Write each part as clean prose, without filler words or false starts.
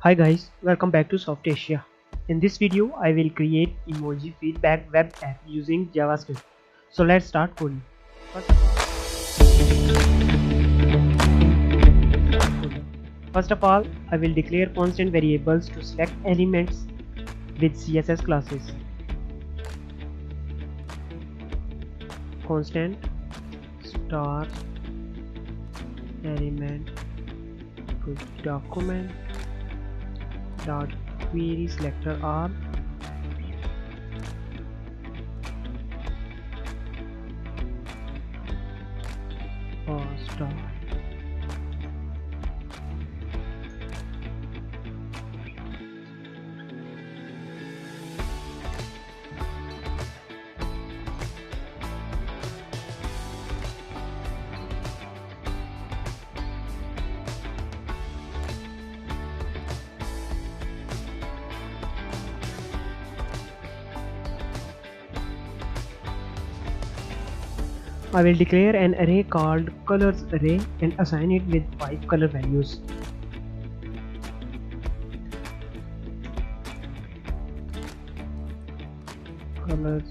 Hi guys, welcome back to Soft Asia. In this video, I will create emoji feedback web app using Javascript. So let's start coding. First of all, I will declare constant variables to select elements with CSS classes. Constant star element to document dot query selector r or star. I will declare an array called colors array and assign it with 5 color values. Colors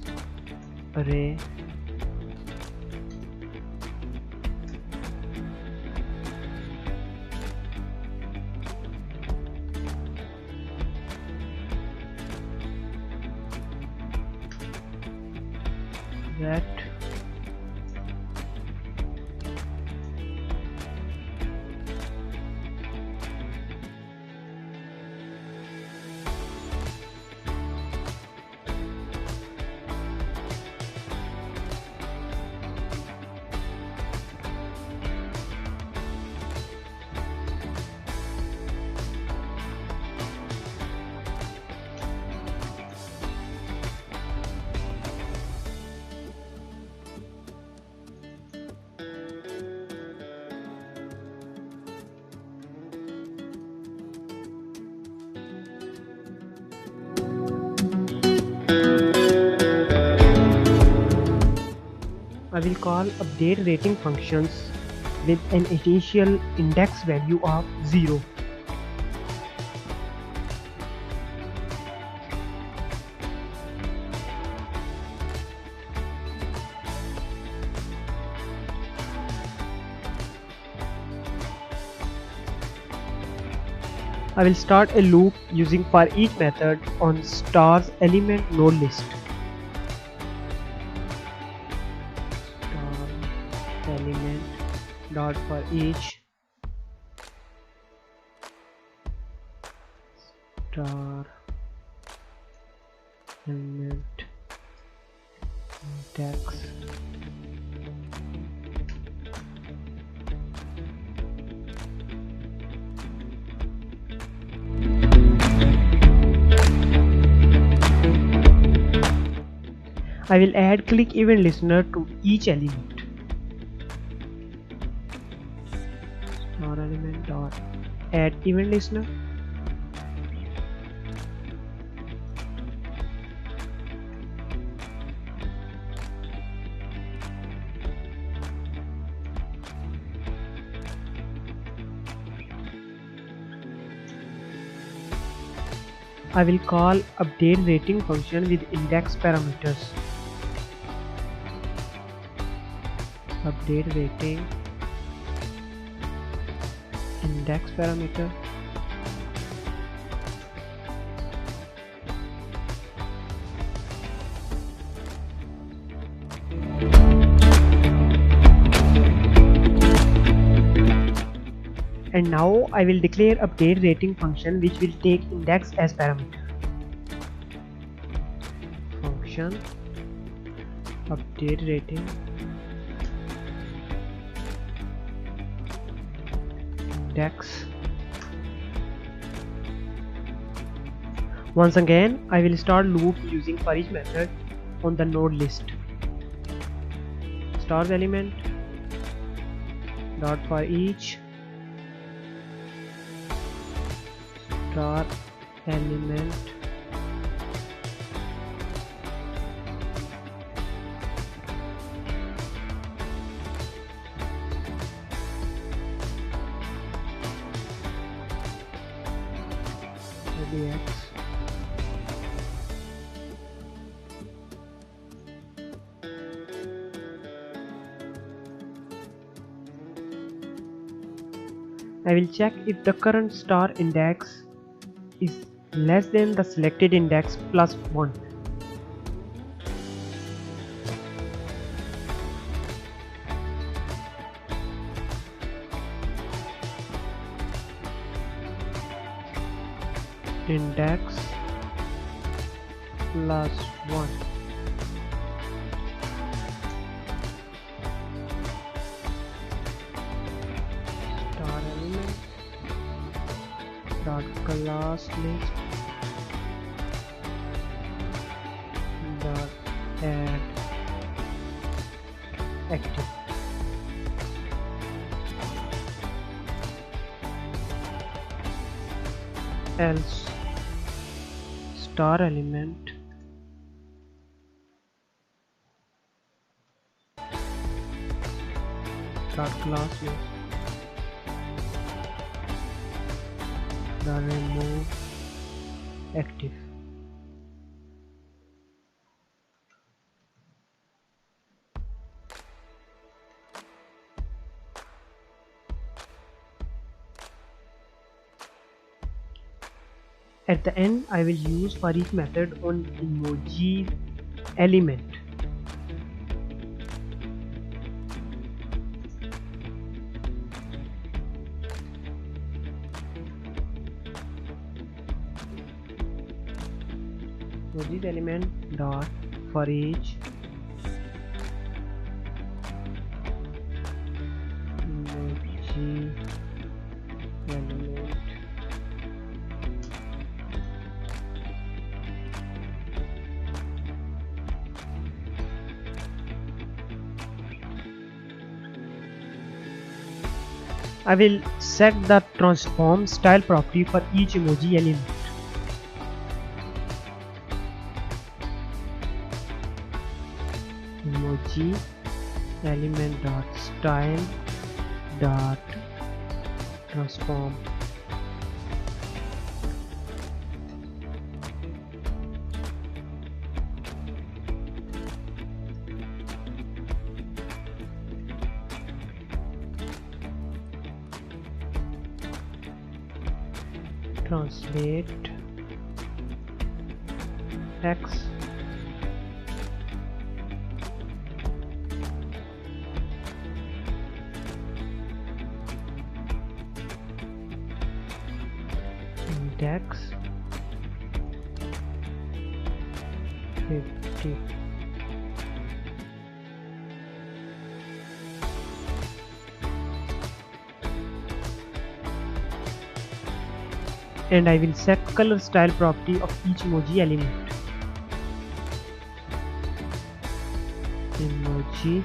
array that I will call update rating functions with an initial index value of 0. I will start a loop using for each method on stars element node list. Star element dot for each star element index I will add click event listener to each element. Star element dot add event listener. I will call update rating function with index parameters. Update rating index parameter. And now I will declare update rating function which will take index as parameter. Function update rating index. Once again, I will start loop using for each method on the node list. Stars element dot for each star element maybe X. I will check if the current star index is less than the selected index plus 1. Index plus 1. Star element dot class list dot add active. Else star element dot class list dot remove active. At the end, I will use for each method on emoji element. Emoji element dot for each emoji element. I will set the transform style property for each emoji element. Emoji element dot style dot transform. Translate X index 50. And I will set color style property of each emoji element. Emoji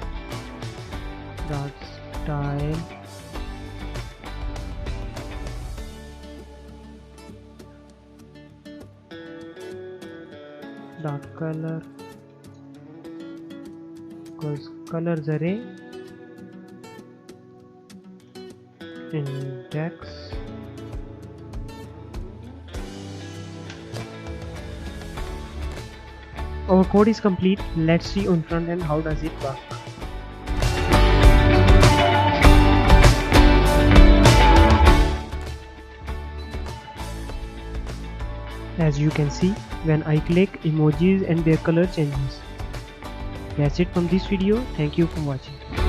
dot style dot color equals colors array index Our code is complete. Let's see on front end how does it work. As you can see, when I click, emojis and their color changes. That's it from this video. Thank you for watching.